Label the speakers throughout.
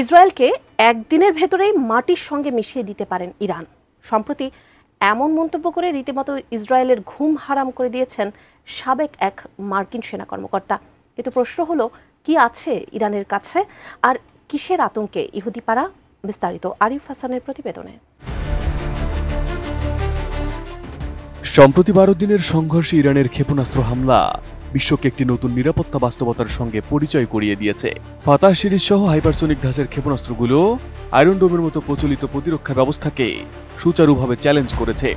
Speaker 1: ইসরায়েলকে একদিনের ভেতরেই মাটির সঙ্গে মিশিয়ে দিতে পারেন ইরান। সম্প্রতি এমন মন্তব্য করে রীতিমতো ইসরায়েলের ঘুম হারাম করে দিয়েছেন সাবেক এক মার্কিন সেনা কর্মকর্তা। কিন্তু প্রশ্ন হলো, কি আছে ইরানের কাছে আর কিসের আতঙ্কে ইহুদিপাড়া? বিস্তারিত আরিফ হাসানের প্রতিবেদনে।
Speaker 2: সম্প্রতি 12 দিনের সংঘর্ষে ইরানের ক্ষেপণাস্ত্র হামলা বিশ্বকে একটি নতুন নিরাপত্তা বাস্তবতার সঙ্গে পরিচয় করিয়ে দিয়েছে। ফাতাহ সিরিজ সহ হাইপারসোনিক ধাঁচের ক্ষেপণাস্ত্রগুলো আয়রন ডোমের মতো প্রচলিত প্রতিরক্ষা ব্যবস্থাকে সুচারুভাবে চ্যালেঞ্জ করেছে,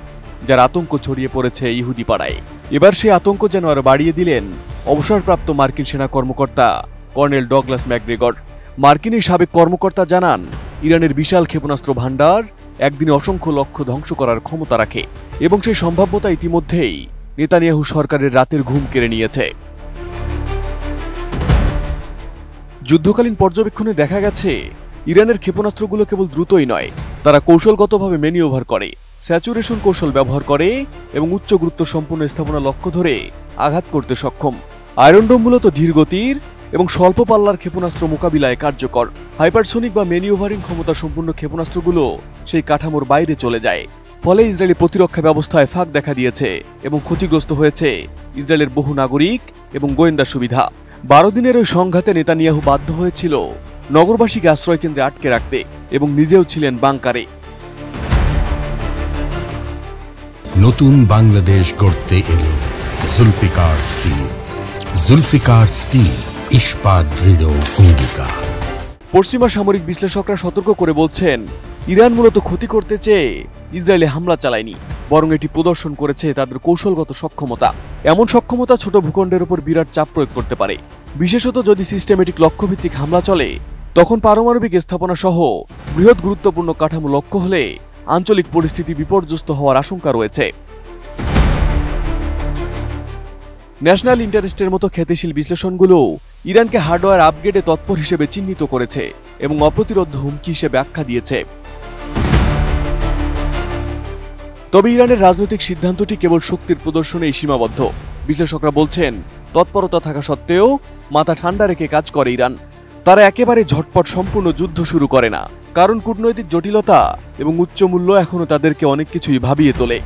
Speaker 2: যার আতঙ্ক ছড়িয়ে পড়েছে ইহুদি পাড়ায়। এবার সেই আতঙ্ক যেন আরো বাড়িয়ে দিলেন অবসরপ্রাপ্ত মার্কিন সেনা কর্মকর্তা কর্নেল ডগলাস ম্যাকগ্রেগর। মার্কিন এই সাবেক কর্মকর্তা জানান, ইরানের বিশাল ক্ষেপণাস্ত্র ভান্ডার একদিনে অসংখ্য লক্ষ্য ধ্বংস করার ক্ষমতা রাখে এবং সেই সম্ভাব্যতা ইতিমধ্যেই নেতানিয়াহু সরকারের রাতের ঘুম কেড়ে নিয়েছে। যুদ্ধকালীন পর্যবেক্ষণে দেখা গেছে, ইরানের ক্ষেপণাস্ত্রগুলো কেবল দ্রুতই নয়, তারা কৌশলগতভাবে ম্যানিওভার করে, স্যাচুরেশন কৌশল ব্যবহার করে এবং উচ্চ গুরুত্ব সম্পন্ন স্থাপনা লক্ষ্য ধরে আঘাত করতে সক্ষম। আয়রন ডোম মূলত ধীরগতির এবং স্বল্প পাল্লার ক্ষেপণাস্ত্র মোকাবিলায় কার্যকর। হাইপারসোনিক বা ম্যানিওভারিং ক্ষমতা সম্পূর্ণ ক্ষেপণাস্ত্রগুলো সেই কাঠামোর বাইরে চলে যায়, ফলে ইসরায়েলি প্রতিরক্ষা ব্যবস্থায় ফাঁক দেখা দিয়েছে এবং ক্ষতিগ্রস্ত হয়েছে ইসরায়েলের বহু নাগরিক এবং গোয়েন্দা সুবিধা। 12 দিনের ওই সংঘাতে নেতানিয়াহু বাধ্য হয়েছিল নগরবাসীকে আশ্রয় কেন্দ্রে আটকে রাখতে এবং নিজেও ছিলেন বাংকারে।
Speaker 3: নতুন বাংলাদেশ গড়তে এলো জুলফিকার স্টিল। জুলফিকার স্টিল, ইস্পাত দৃঢ় অঙ্গীকার।
Speaker 2: পশ্চিমা সামরিক বিশ্লেষকরা সতর্ক করে বলছেন, ইরান মূলত ক্ষতি করতে চেয়ে ইসরায়েলে হামলা চালায়নি, বরং এটি প্রদর্শন করেছে তাদের কৌশলগত সক্ষমতা। এমন সক্ষমতা ছোট ভূখণ্ডের উপর বিরাট চাপ প্রয়োগ করতে পারে, বিশেষত যদি সিস্টেমেটিক লক্ষ্যভিত্তিক হামলা চলে। তখন পারমাণবিক স্থাপনা সহ বৃহৎ গুরুত্বপূর্ণ কাঠামো লক্ষ্য হলে আঞ্চলিক পরিস্থিতি বিপর্যস্ত হওয়ার আশঙ্কা রয়েছে। ন্যাশনাল ইন্টারেস্টের মতো খ্যাতিশীল বিশ্লেষণগুলো ইরানকে হার্ডওয়্যার আপগ্রেডে তৎপর হিসেবে চিহ্নিত করেছে এবং অপ্রতিরোধ্য হুমকি হিসেবে আখ্যা দিয়েছে। তবে ইরানের রাজনৈতিক সিদ্ধান্তটি কেবল শক্তির প্রদর্শনেই সীমাবদ্ধ। বিশ্লেষকরা বলছেন, তৎপরতা থাকা সত্ত্বেও মাথা ঠান্ডা রেখে কাজ করে ইরান। তারা একেবারে ঝটপট সম্পূর্ণ যুদ্ধ শুরু করে না, কারণ কূটনৈতিক জটিলতা এবং উচ্চ মূল্য এখনও তাদেরকে অনেক কিছুই ভাবিয়ে তোলে।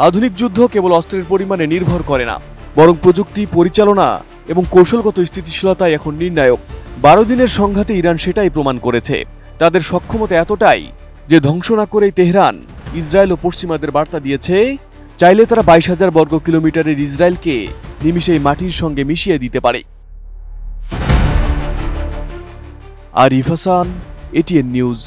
Speaker 2: আধুনিক যুদ্ধ কেবল অস্ত্রের পরিমাণে নির্ভর করে না, বরং প্রযুক্তি, পরিচালনা এবং কৌশলগত স্থিতিশীলতাই এখন নির্ণায়ক। 12 দিনের সংঘাতে ইরান সেটাই প্রমাণ করেছে। তাদের সক্ষমতা এতটাই যে ধ্বংস না করেই তেহরান, ইসরায়েল ও পশ্চিমাদের বার্তা দিয়েছে, চাইলে তারা 22,000 বর্গ কিলোমিটারের ইসরায়েলকে নিমিষেই মাটির সঙ্গে মিশিয়ে দিতে পারে। Arif Hasan, ATN news.